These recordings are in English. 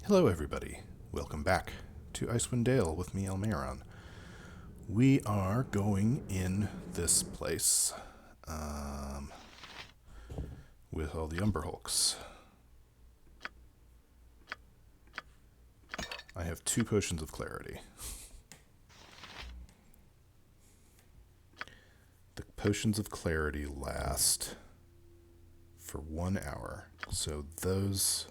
Hello everybody, welcome back to Icewind Dale with me, Elmaron. We are going in this place with all the Umber Hulks. I have 2 potions of clarity. The potions of clarity last for 1 hour, so those...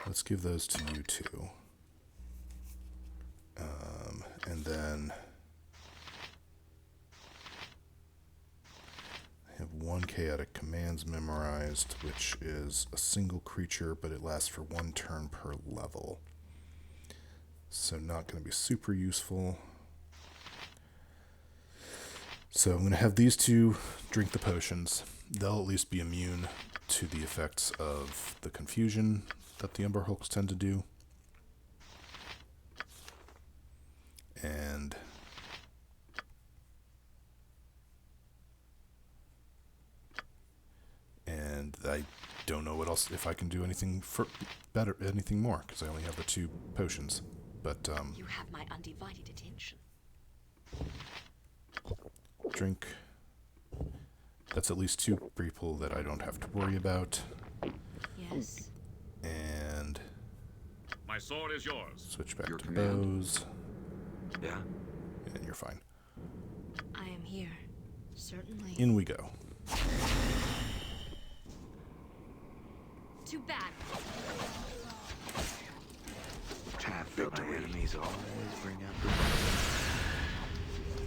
Let's give those to you two. And then I have 1 chaotic commands memorized, which is a single creature, but it lasts for 1 turn per level. So not going to be super useful. So I'm going to have these two drink the potions. They'll at least be immune to the effects of the confusion that the Umber Hulks tend to do. And I don't know what else, if I can do anything anything more, because I only have the 2 potions. But you have my undivided attention. Drink. That's at least 2 people that I don't have to worry about. Yes. And my sword is yours. Switch back Your to command. bows. Yeah? And you're fine. I am here. Certainly. In we go. Too bad. My enemies always bring out the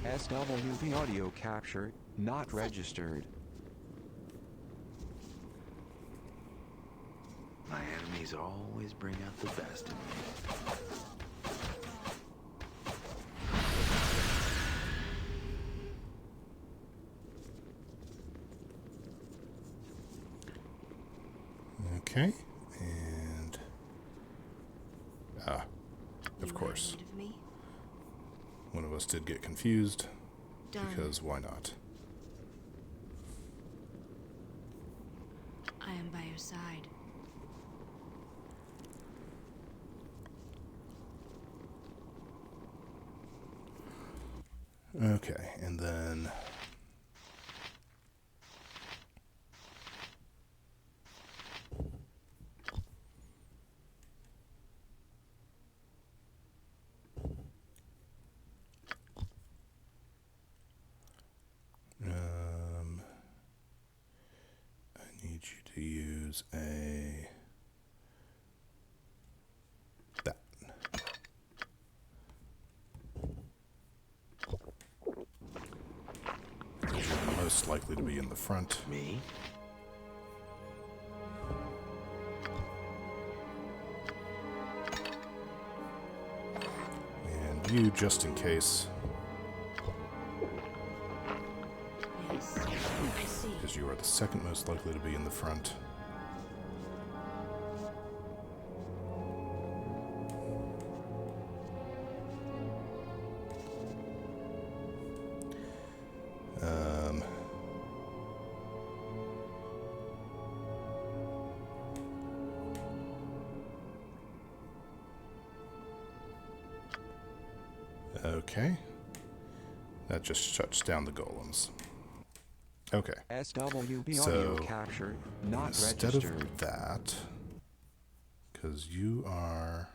best. SWP audio captured, not registered. My enemies always bring out the best in me. Okay. And of course. Of me? One of us did get confused. Done. Because why not? I am by your side. Okay, and then I need you to use that. You're most likely to be in the front. Me? And you, just in case, Yes. I see. because you are the second most likely to be in the front. Okay. That just shuts down the golems. Okay. SWP So, audio captured, not instead registered. of that, because you are...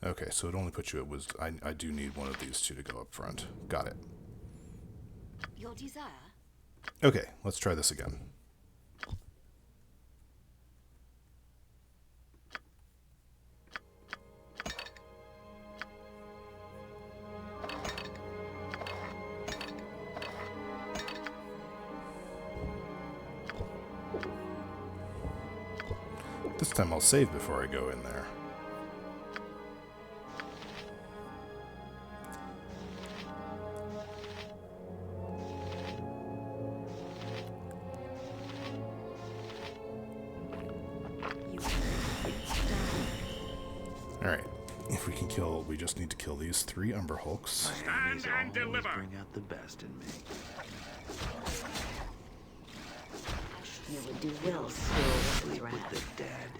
Okay, so it only puts you at wisdom. I do need one of these 2 to go up front. Got it. Your desire? Okay, let's try this again. This time I'll save before I go in there. Alright, if we can kill, we just need to kill these 3 Umber Hulks. My enemies Stand and always deliver. bring out the best in me. You would do well still with Sleep wrath. with the dead.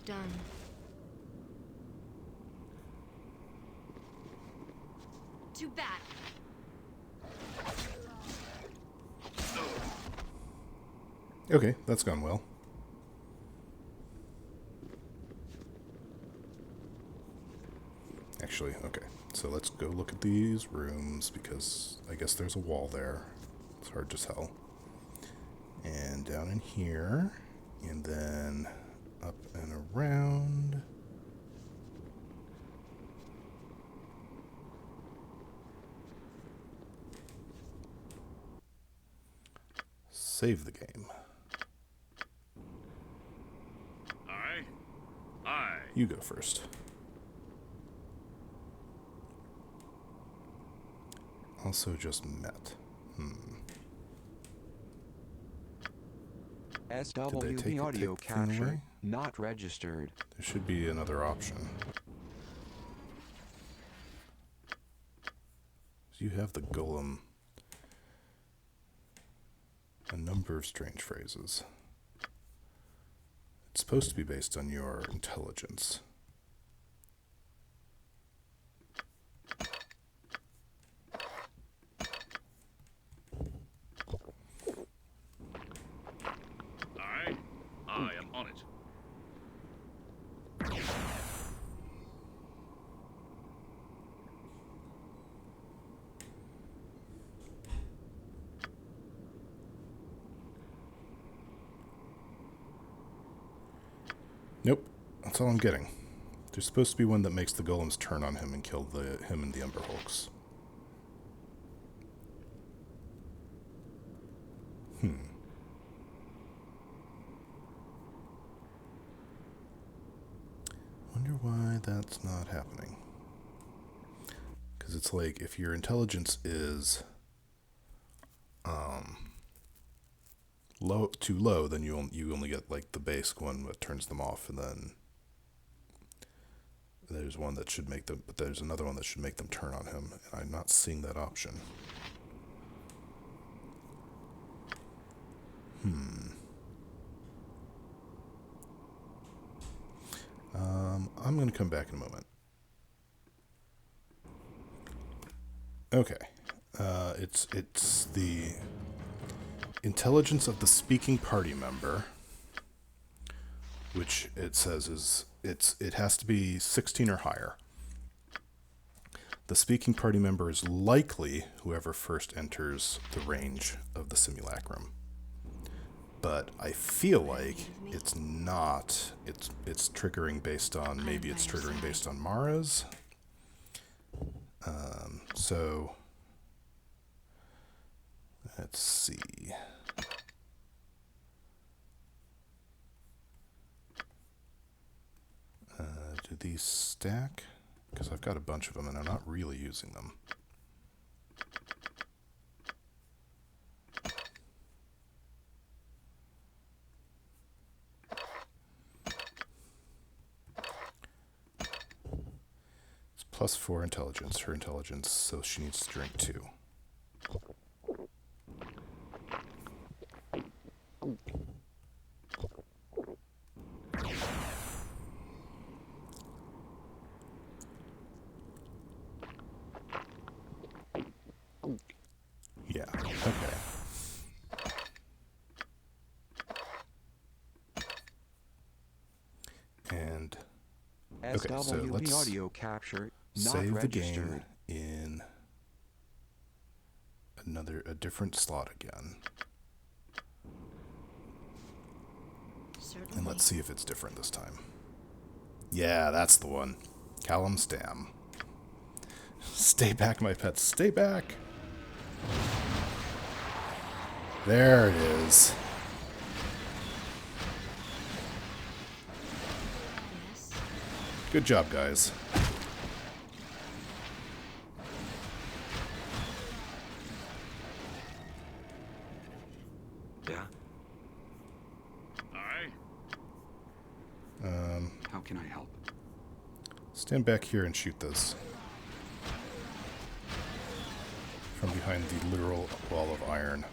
Done. Too bad. Okay, that's gone well. Actually, okay. So let's go look at these rooms, because I guess there's a wall there. It's hard to tell. And down in here, and then up and around. Save the game. Aye. You go first. Also just met. Did they take SWB audio the thing captured, away? not registered. There should be another option. You have the golem. A number of strange phrases. It's supposed to be based on your intelligence. I am on it. Nope, that's all I'm getting. There's supposed to be one that makes the golems turn on him and kill him and the Ember Hulks. Wonder why that's not happening. Because it's like, if your intelligence is too low, then you only get like the basic one that turns them off, and then there's one that should make them, but there's another one that should make them turn on him, and I'm not seeing that option. I'm going to come back in a moment. Okay. It's the intelligence of the speaking party member, which it says is it has to be 16 or higher. The speaking party member is likely whoever first enters the range of the simulacrum. But I feel like it's not. It's triggering based on, maybe it's triggering based on Mara's. So let's see. Do these stack? Because I've got a bunch of them and I'm not really using them. +4 intelligence. Her intelligence, so she needs to drink 2. Yeah, okay. And okay, so SWB let's audio captured, not save the registered. game in a different slot again. Certainly. And let's see if it's different this time. Yeah, that's the one. Callum Stam. Stay back, my pets. Stay back. There it is. Yes. Good job, guys. Yeah? Aye. How can I help? Stand back here and shoot this. From behind the literal wall of iron.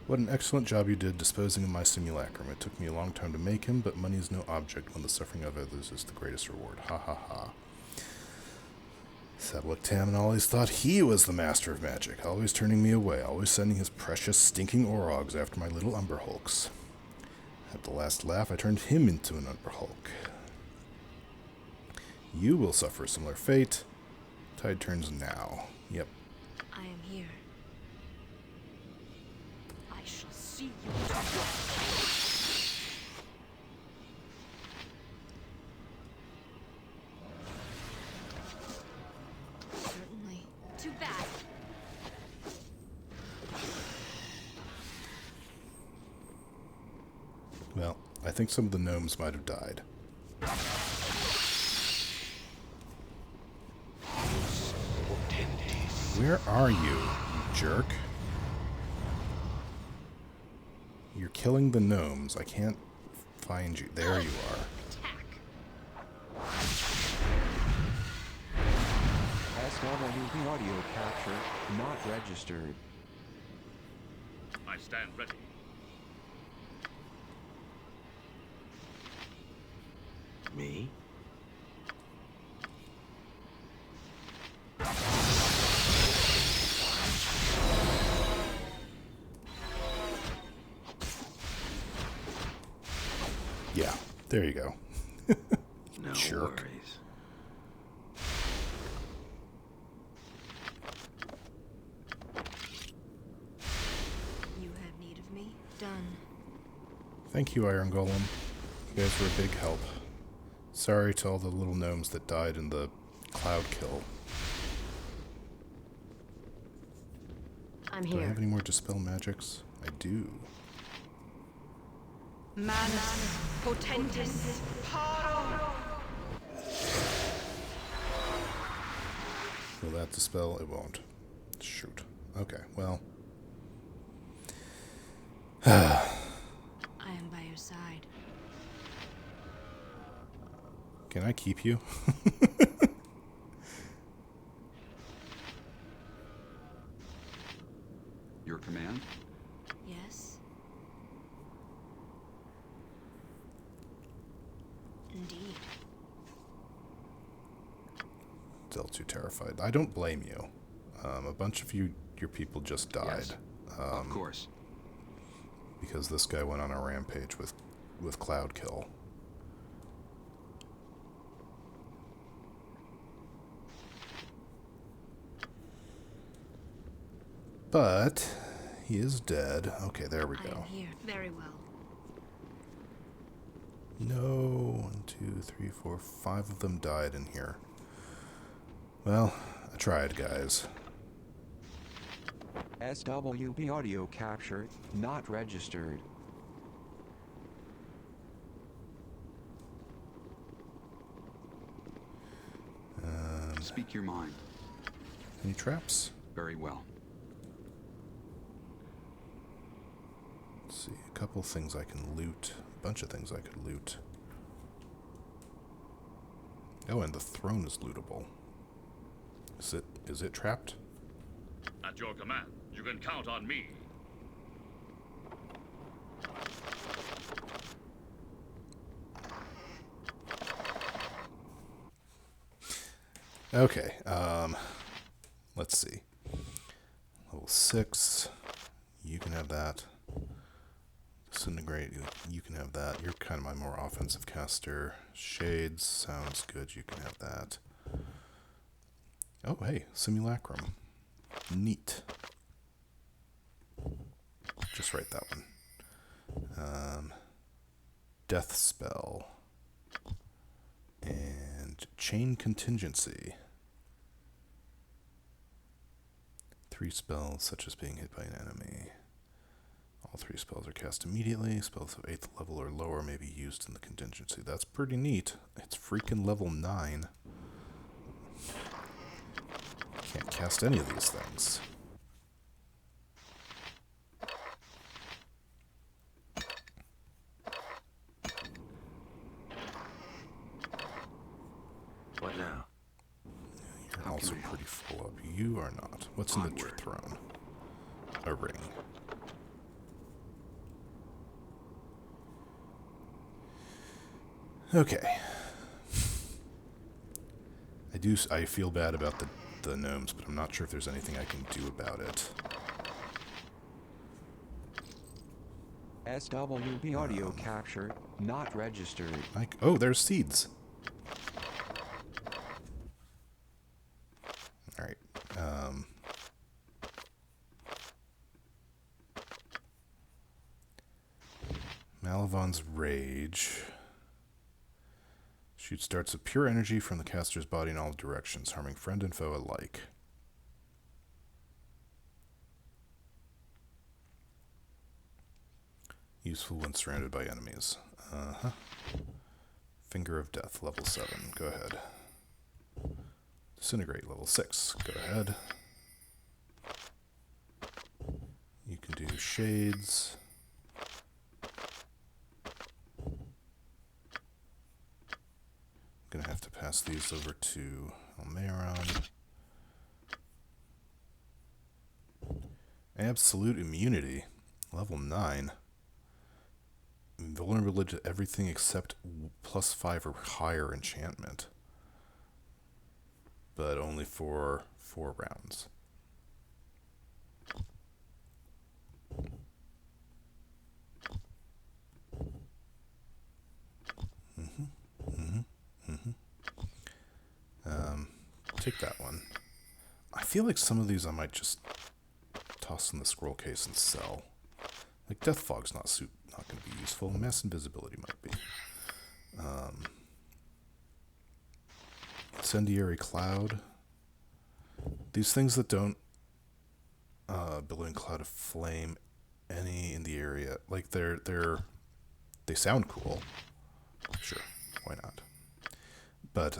What an excellent job you did disposing of my simulacrum. It took me a long time to make him, but money is no object when the suffering of others is the greatest reward. Ha ha ha. Sablik Taman always thought he was the master of magic, always turning me away, always sending his precious stinking Orogs after my little Umber Hulks. At the last laugh, I turned him into an Umber Hulk. You will suffer a similar fate. Tide turns now. Yep. I am here. I shall see you. Certainly. Too bad. Well, I think some of the gnomes might have died. Where are you, you jerk? You're killing the gnomes. I can't find you. There you are. Attack. SWB audio capture not registered. I stand ready. Me? Yeah, there you go. No Jerk. worries. You have need of me? Done. Thank you, Iron Golem. You guys were a big help. Sorry to all the little gnomes that died in the cloud kill. I'm Do I here. have any more Dispel Magics? I do. Manus potentis paro. Will that dispel? It won't. Shoot. Okay, well. I am by your side. Can I keep you? Your command? Yes? Indeed. Still too terrified. I don't blame you. A bunch of your people just died. Yes. Of course. Because this guy went on a rampage with Cloud Kill. But he is dead. Okay, there we I am go. here. Very well. No, 1, 2, 3, 4, 5 of them died in here. Well, I tried, guys. SWB audio capture not registered. Speak your mind. Any traps? Very well. Let's see, a couple things I can loot. A bunch of things I could loot. Oh, and the throne is lootable. Is it trapped? At your command, you can count on me. Okay, let's see. Level 6. You can have that. Disintegrate, you can have that. You're kind of my more offensive caster. Shades, sounds good, you can have that. Oh, hey, Simulacrum. Neat. Just write that one. Death Spell. And Chain Contingency. 3 spells, such as being hit by an enemy. All 3 spells are cast immediately. Spells of 8th level or lower may be used in the contingency. That's pretty neat. It's freaking level 9. Can't cast any of these things. What now? You're How also can I help? pretty full up. You are not. What's in the Onward. throne? A ring. Okay. I feel bad about the gnomes, but I'm not sure if there's anything I can do about it. SWB audio captured, not registered. Oh, there's seeds. Alright. Malavon's Rage. Shoots darts of pure energy from the caster's body in all directions, harming friend and foe alike. Useful when surrounded by enemies. Finger of Death, level 7. Go ahead. Disintegrate, level 6. Go ahead. You can do Shades. Gonna have to pass these over to Almeron. Absolute Immunity, level 9. Vulnerable to everything except +5 or higher enchantment. But only for 4 rounds. Take that one. I feel like some of these I might just toss in the scroll case and sell. Like Death Fog's not going to be useful. Mass Invisibility might be. Incendiary Cloud. These things that don't billowing cloud of flame any in the area, like they sound cool. Sure, why not? But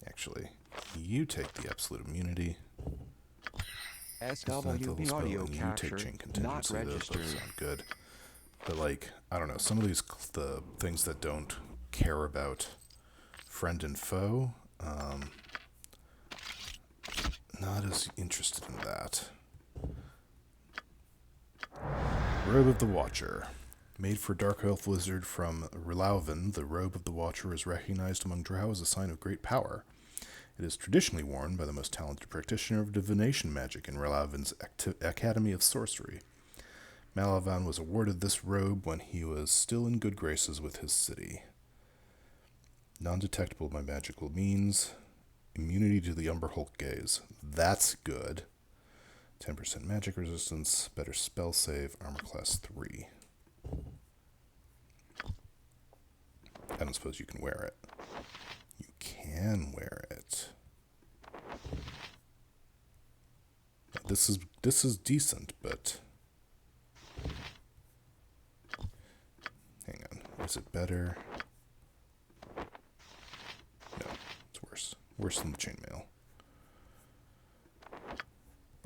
actually, you take the absolute immunity. SWB audio and you take captured, chain not contingency. Those registered. sound good. But like, I don't know, some of the things that don't care about friend and foe, not as interested in that. Robe of the Watcher. Made for Dark Elf Wizard from Malavon, the Robe of the Watcher is recognized among Drow as a sign of great power. It is traditionally worn by the most talented practitioner of divination magic in Malavon's Academy of Sorcery. Malavon was awarded this robe when he was still in good graces with his city. Non-detectable by magical means. Immunity to the Umberhulk gaze. That's good. 10% magic resistance. Better spell save. Armor class 3. I don't suppose you can wear it. You can wear it. This is decent, but hang on. Is it better? No, it's worse. Worse than the chainmail.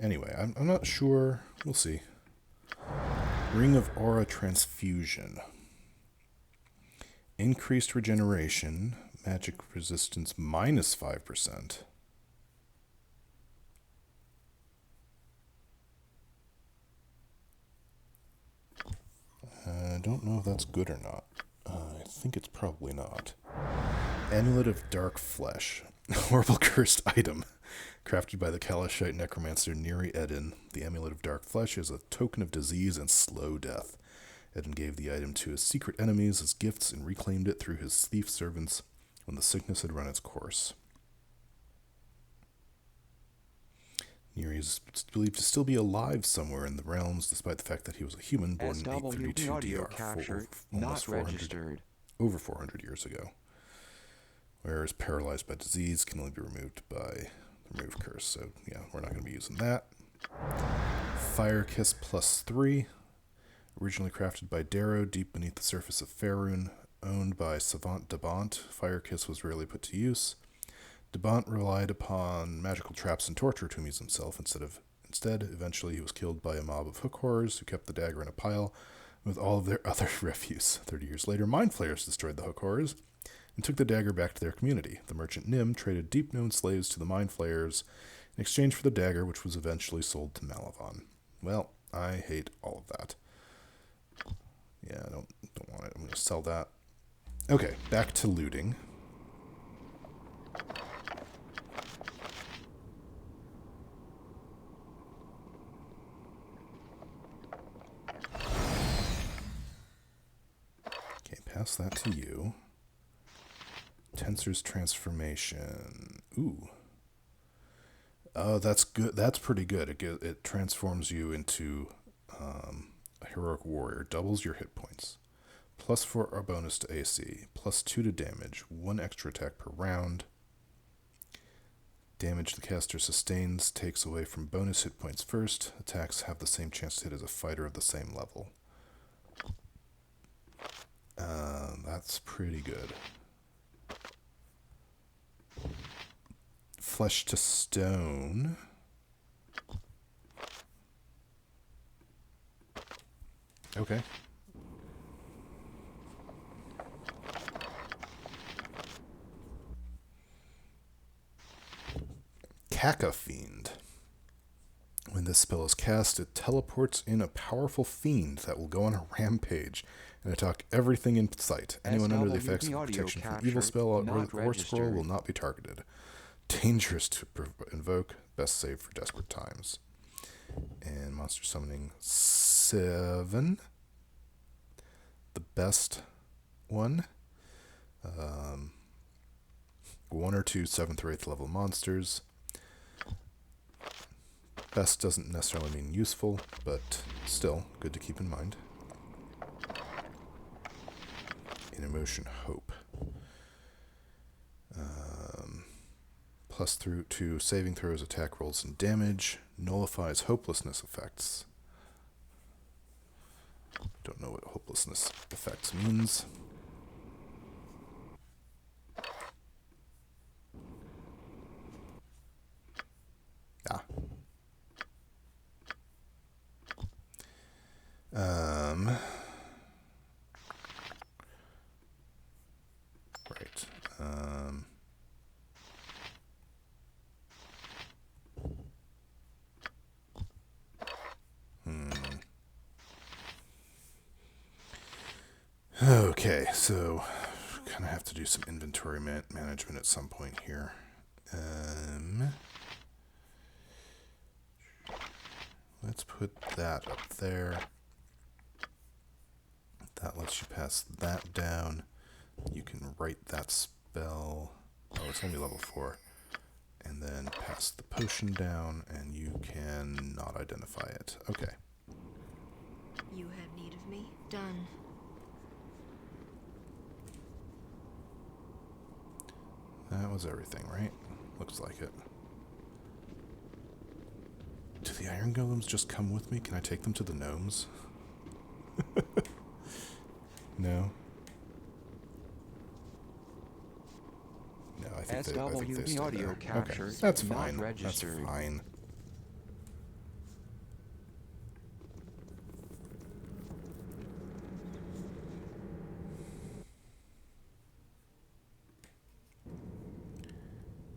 Anyway, I'm not sure. We'll see. Ring of Aura Transfusion. Increased regeneration. Magic resistance minus 5%. I don't know if that's good or not. I think it's probably not. Amulet of Dark Flesh. Horrible cursed item. Crafted by the Kalashite necromancer Neri Eden, the Amulet of Dark Flesh is a token of disease and slow death. Eden gave the item to his secret enemies as gifts and reclaimed it through his thief servants when the sickness had run its course. Neri is believed to still be alive somewhere in the realms, despite the fact that he was a human born in SWB 832 audio DR, captured, almost not registered. over 400 years ago. Whereas paralyzed by disease can only be removed by the remove curse. So yeah, we're not going to be using that. Fire Kiss +3. Originally crafted by Darrow deep beneath the surface of Faerun, owned by Savant Dabant, Fire Kiss was rarely put to use. Dabant relied upon magical traps and torture to amuse himself. Instead, eventually he was killed by a mob of hook horrors who kept the dagger in a pile with all of their other refuse. 30 years later, mind flayers destroyed the hook horrors and took the dagger back to their community. The merchant Nim traded deep-known slaves to the mind flayers in exchange for the dagger, which was eventually sold to Malavon. Well, I hate all of that. Yeah, I don't want it. I'm going to sell that. Okay, back to looting. Okay, pass that to you. Tensor's transformation. Ooh. Oh, that's good. That's pretty good. It transforms you into a heroic warrior. Doubles your hit points. +4 our bonus to AC. +2 to damage. 1 extra attack per round. Damage the caster sustains takes away from bonus hit points first. Attacks have the same chance to hit as a fighter of the same level. That's pretty good. Flesh to stone. Okay. Caca-Fiend. When this spell is cast, it teleports in a powerful fiend that will go on a rampage and attack everything in sight. Anyone under the effects of protection from evil spell or scroll will not be targeted. Dangerous to invoke. Best save for desperate times. And monster summoning 7. The best one. 1 or 2 7th or 8th level monsters. Best doesn't necessarily mean useful, but still good to keep in mind. In emotion, hope. +2 saving throws, attack rolls, and damage. Nullifies hopelessness effects. Don't know what hopelessness effects means. Ah. Right. Okay, so kind of have to do some inventory management at some point here. Let's put that up there. That lets you pass that down. You can write that spell. Oh, it's only level 4. And then pass the potion down, and you can not identify it. Okay. You have need of me? Done. That was everything, right? Looks like it. Do the iron golems just come with me? Can I take them to the gnomes? No. No, I think they stay audio there. captured, Okay, that's not fine. registered. That's fine.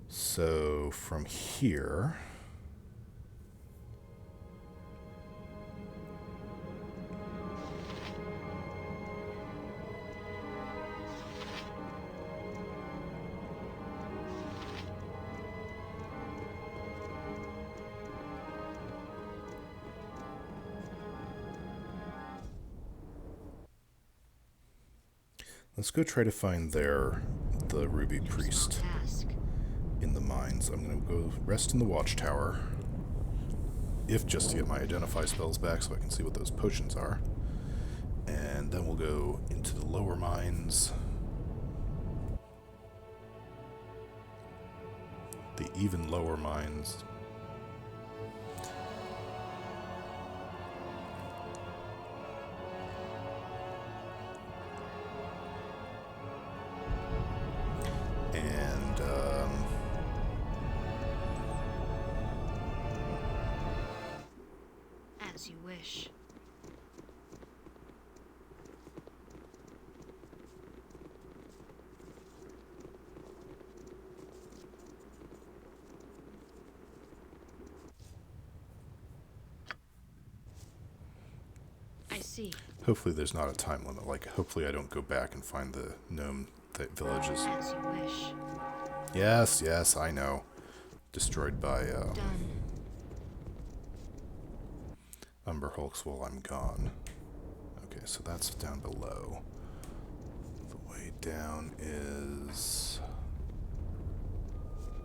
So from here, let's go try to find the Ruby Priest Task. in the mines. I'm going to go rest in the watchtower, if just to get my identify spells back so I can see what those potions are. And then we'll go into the lower mines, the even lower mines. And As you wish. see. Hopefully there's not a time limit. Like, hopefully I don't go back and find the gnome villages. As you wish. Yes, yes, I know. Destroyed by Done. Umber Hulks while I'm gone. Okay, so that's down below. The way down is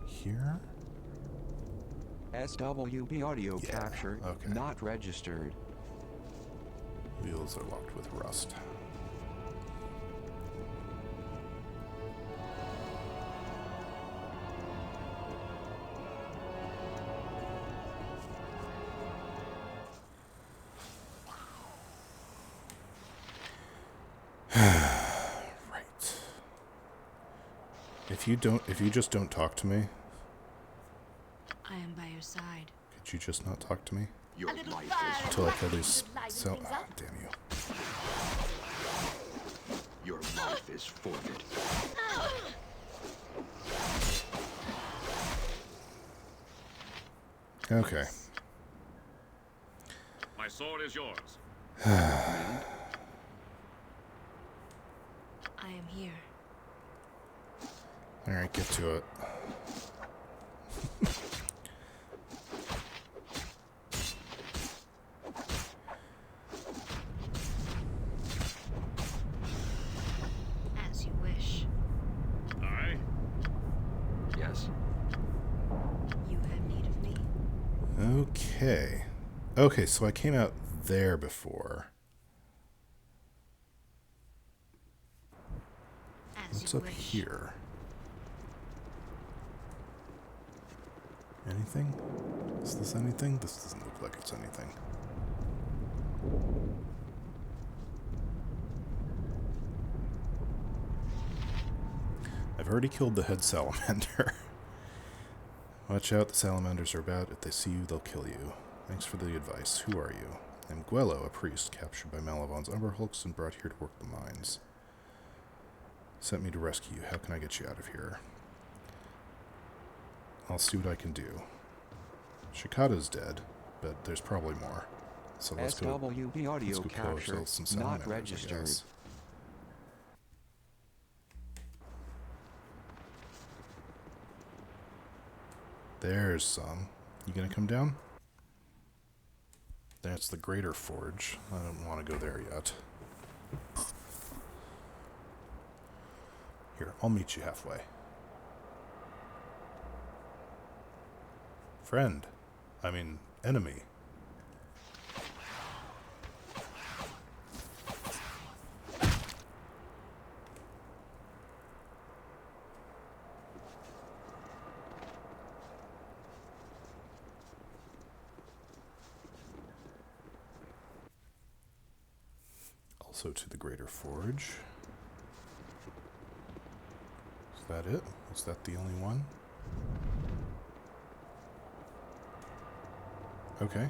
here? SWB audio Yeah, capture okay. not registered. Wheels are locked with rust. Right. If you just don't talk to me, I am by your side. could you just not talk to me? Your life is Until I kill these damn you. your life is forfeit. Okay. My sword is yours. I am here. Alright, get to it. As you wish. Aye. Yes. You have need of me. Okay. Okay, so I came out there before. As What's you up wish. here? Anything? Is this anything? This doesn't look like it's anything. I've already killed the head salamander. Watch out, the salamanders are about. If they see you, they'll kill you. Thanks for the advice. Who are you? I'm Guello, a priest captured by Malavon's Umber Hulks and brought here to work the mines. Sent me to rescue you. How can I get you out of here? I'll see what I can do. Shikata's dead, but there's probably more. So let's go audio kill capture ourselves some not salamanders, I registered. guess. There's some. You gonna come down? That's the Greater Forge. I don't want to go there yet. Here, I'll meet you halfway. Friend. I mean, enemy. Also to the Greater Forge. Is that it? Is that the only one? Okay.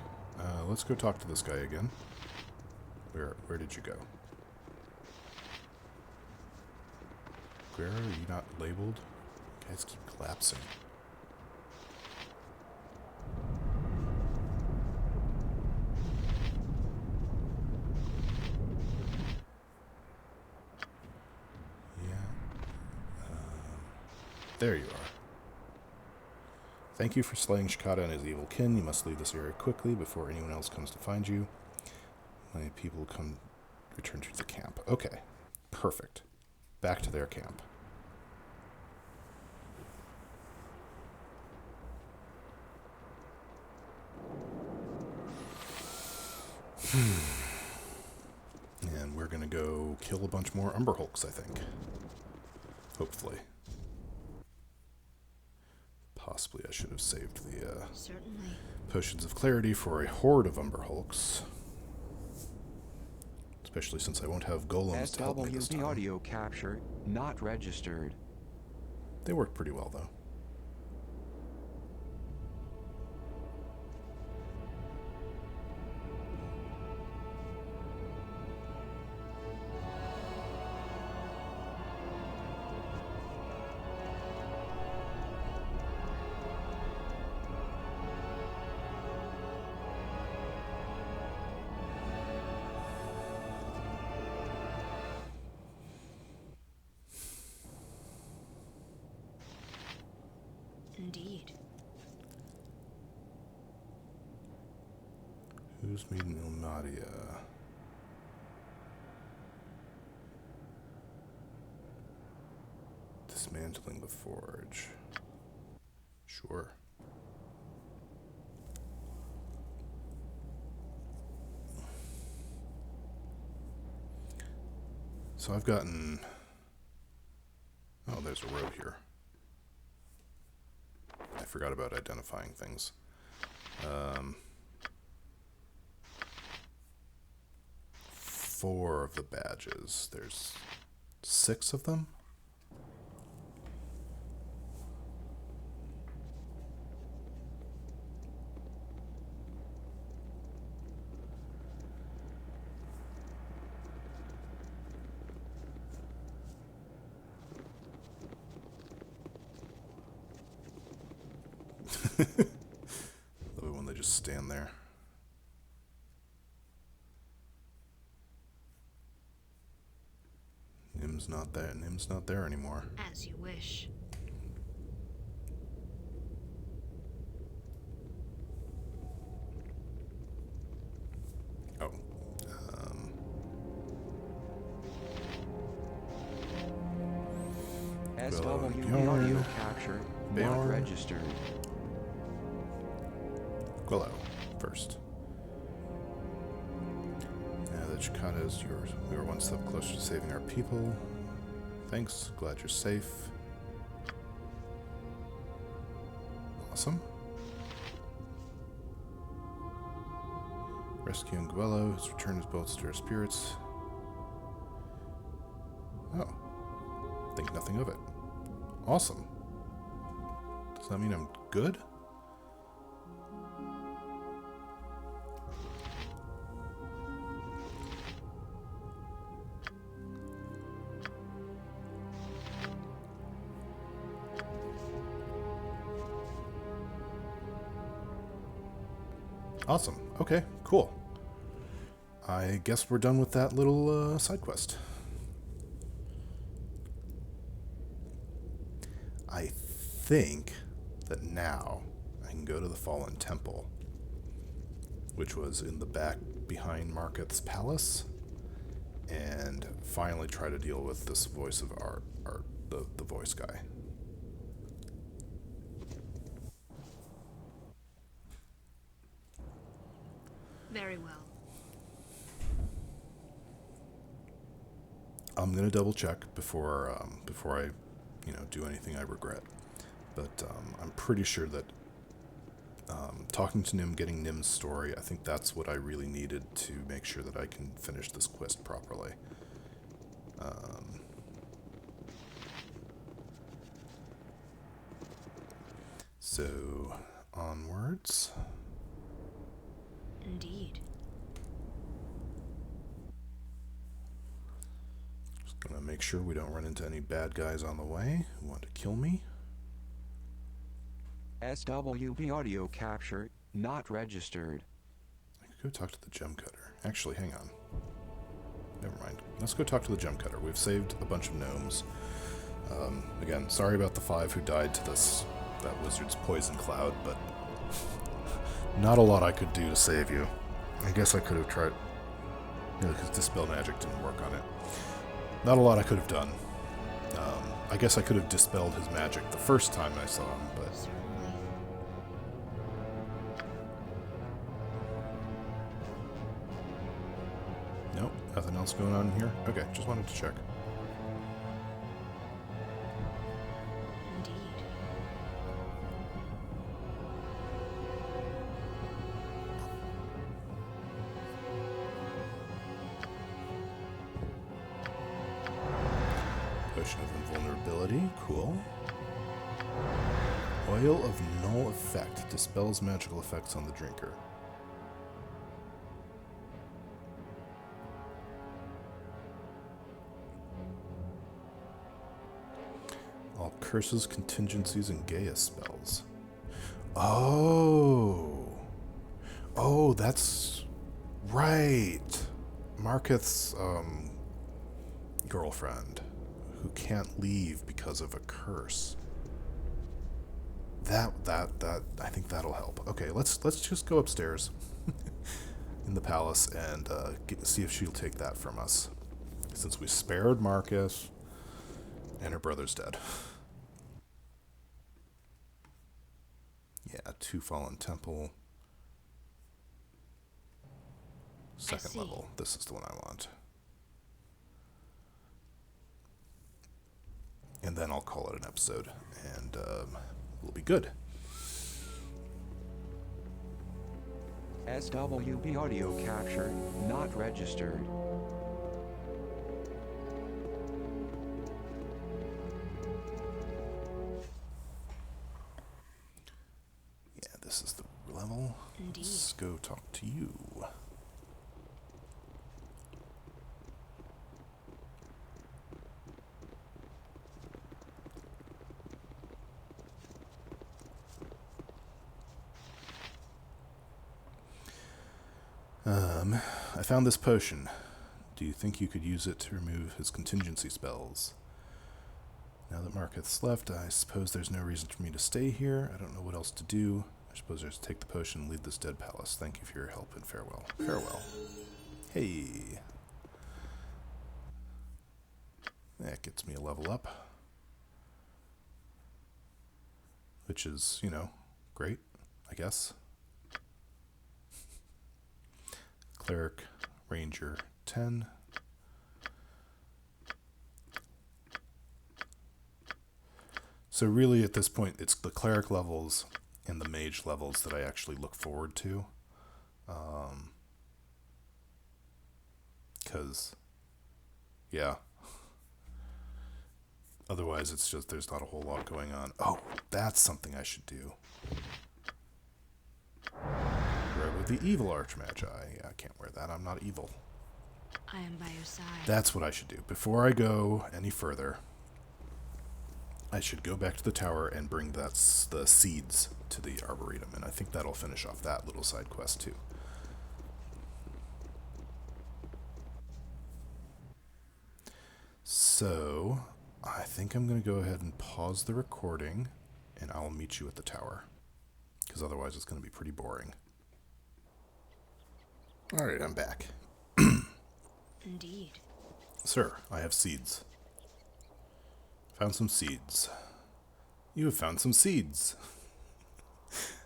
Let's go talk to this guy again. Where did you go? Where are you not labeled? You guys keep collapsing. Yeah. There you are. Thank you for slaying Shikata and his evil kin. You must leave this area quickly before anyone else comes to find you. Many people come return to the camp. Okay. Perfect. Back to their camp. And we're gonna go kill a bunch more Umber Hulks, I think. Hopefully. Possibly I should have saved the Certainly. potions of clarity for a horde of Umber Hulks. Especially since I won't have golems to help me this SWB time. audio capture not registered. They work pretty well, though. Indeed. Who's meeting Ilmadia? Dismantling the forge. Sure. So I've gotten... Oh, there's a road here. I forgot about identifying things. 4 of the badges. There's 6 of them? Love it when they just stand there. Nim's not there. Nim's not there anymore. As you wish. Oh. SWB audio capture not Bjorn. registered. Quello first. Now that Chikata is yours, we were one step closer to saving our people. Thanks. Glad you're safe. Awesome. Rescuing Guello has returned his boats to our spirits. Oh. Think nothing of it. Awesome. Does that mean I'm good? Awesome. Okay, cool. I guess we're done with that little side quest. I think that now I can go to the Fallen Temple, which was in the back behind Marketh's palace, and finally try to deal with this voice of the voice guy. Very well. I'm gonna double check before I, do anything I regret. But I'm pretty sure that talking to Nim, getting Nim's story, I think that's what I really needed to make sure that I can finish this quest properly. So, onwards. Indeed. Just gonna make sure we don't run into any bad guys on the way who want to kill me. SWB audio capture not registered. I could go talk to the gem cutter. Actually, hang on. Never mind. Let's go talk to the gem cutter. We've saved a bunch of gnomes. Again, sorry about the 5 who died to that wizard's poison cloud, but not a lot I could do to save you. I guess I could have tried, because Dispel Magic didn't work on it. Not a lot I could have done. I guess I could have dispelled his magic the first time I saw him, but... Certainly. Nope, nothing else going on in here? Okay, just wanted to check. Indeed. Potion of Invulnerability, cool. Oil of Null Effect dispels magical effects on the drinker. All curses, contingencies, and Gaia spells. Oh! Oh, that's right! Marketh's, girlfriend, who can't leave because of a curse. That I think that'll help. Okay, let's just go upstairs in the palace and see if she'll take that from us, since we spared Marcus and her brother's dead. Yeah, 2 Fallen Temple. Second level. This is the one I want. And then I'll call it an episode, and we'll be good. SWB audio capture, not registered. Yeah, this is the level. Indeed. Let's go talk to you. I found this potion. Do you think you could use it to remove his contingency spells? Now that Marketh's left, I suppose there's no reason for me to stay here. I don't know what else to do. I suppose there's to take the potion and leave this dead palace. Thank you for your help and farewell. Farewell. Hey. That gets me a level up. Which is, you know, great, I guess. Cleric, Ranger, 10. So really at this point, it's the cleric levels and the mage levels that I actually look forward to. Because, yeah. Otherwise, it's just, there's not a whole lot going on. Oh, that's something I should do. Robe of the Evil Archmagi. Yeah, I can't wear that. I'm not evil. I am by your side. That's what I should do. Before I go any further, I should go back to the tower and bring the seeds to the Arboretum, and I think that'll finish off that little side quest too. So, I think I'm going to go ahead and pause the recording, and I'll meet you at the tower, because otherwise it's going to be pretty boring. Alright, I'm back. Indeed. Sir, I have seeds. Found some seeds. You have found some seeds.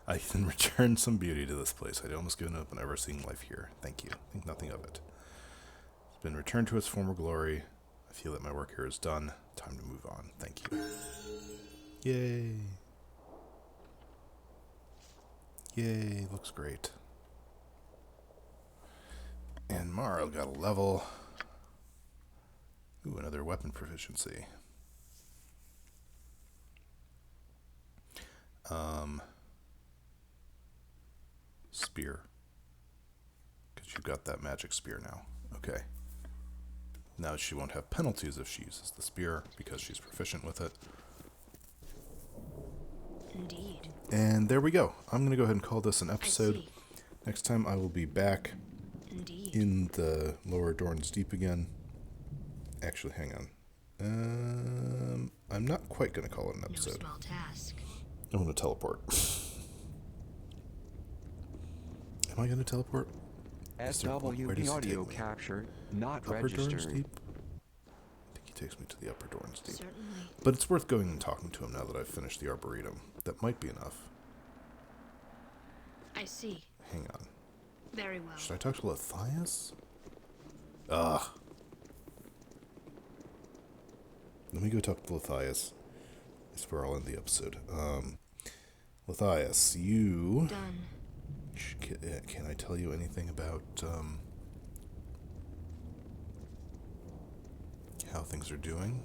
I can return some beauty to this place. I'd almost given up on ever seeing life here. Thank you. Think nothing of it. It's been returned to its former glory. I feel that my work here is done. Time to move on. Thank you. Yay. Yay, looks great. And Mara got a level. Ooh, another weapon proficiency. Spear. Because you've got that magic spear now. Okay. Now she won't have penalties if she uses the spear because she's proficient with it. Indeed. And there we go. I'm going to go ahead and call this an episode. Next time I will be back in the Lower Dorn's Deep again. Actually, hang on. I'm not quite going to call it an episode. No small task. I'm going to teleport. Am I going to teleport? SWB audio capture, not Upper Dorn's registered. Deep? I think he takes me to the Upper Dorn's Deep. Certainly. But it's worth going and talking to him now that I've finished the Arboretum. That might be enough. I see. Hang on. Very well. Should I talk to Lithias? Ugh. Let me go talk to Lithias. I swear I'll end the episode. Lithias, you... Done. Can I tell you anything about, how things are doing?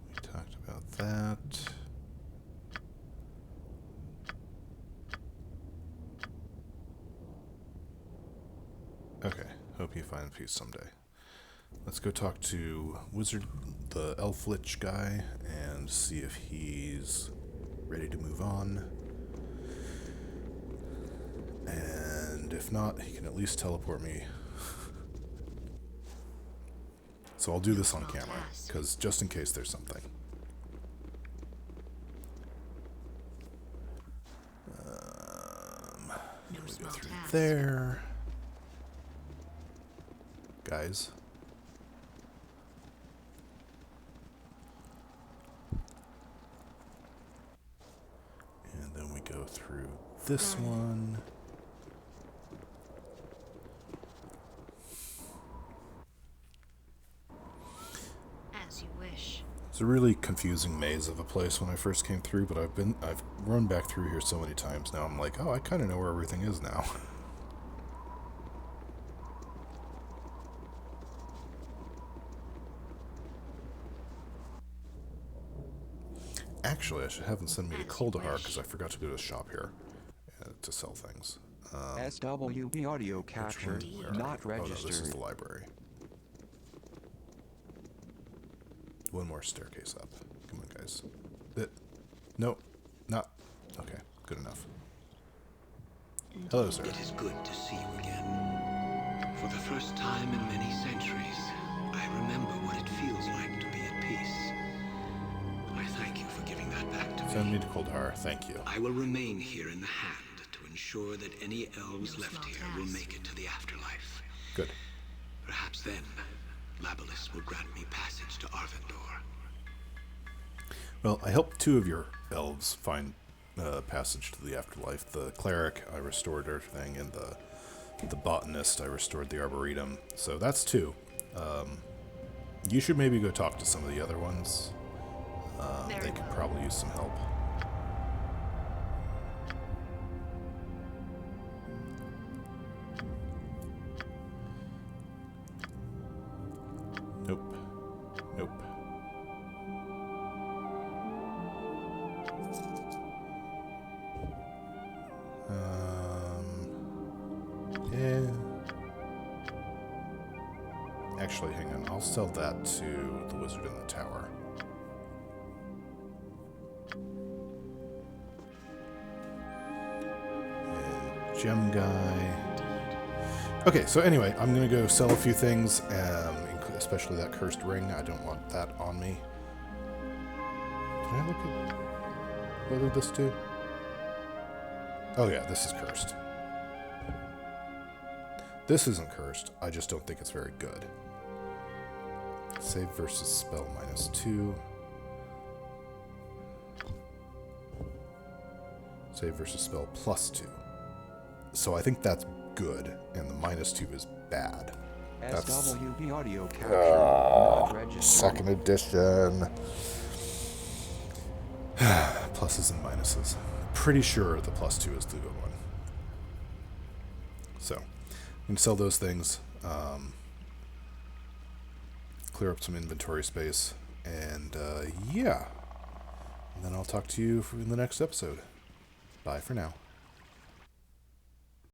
We talked about that. Okay, hope you find peace someday. Let's go talk to Wizard, the Elf Lich guy, and see if he's ready to move on. And if not, he can at least teleport me So I'll do this on Small camera, task. because just in case there's something. No We go small through task. there. Guys. And then we go through this one. As you wish. It's a really confusing maze of a place when I first came through, but I've run back through here so many times now. I'm like, oh, I kind of know where everything is now. Actually, I should have them send me to As you Kuldahar wish. because I forgot to go to the shop here to sell things. SWB audio capture, Where are not you? Oh, no, this is registered. the library. One more staircase up. Come on, guys. Nope. Not. Okay, good enough. Hello, sir. It is good to see you again. For the first time in many centuries, I remember what it feels like to be at peace. I thank you for giving that back to Send me me. to Kuldahar. Thank you. I will remain here in the hand to ensure that any elves No left small here will task. make it to the afterlife. Good. Perhaps then, Labelis will grant me passage to Arvindor. Well, I helped 2 of your elves find passage to the afterlife. The cleric, I restored everything, and the botanist, I restored the arboretum. So that's 2. You should maybe go talk to some of the other ones. Very They could well. probably use some help. Nope. Nope. Yeah. Actually, hang on. I'll sell that to the wizard in the tower. And gem guy. Okay, so anyway, I'm going to go sell a few things, especially that cursed ring. I don't want that on me. Can I look at what did this do? Oh yeah, this is cursed. This isn't cursed. I just don't think it's very good. Save versus spell -2. Save versus spell +2. So I think that's good, and the -2 is bad. That's SWB audio capture, not registered. second edition. Pluses and minuses. Pretty sure the +2 is the good one. So, I'm going to sell those things, clear up some inventory space, and yeah. And then I'll talk to you in the next episode. Bye for now.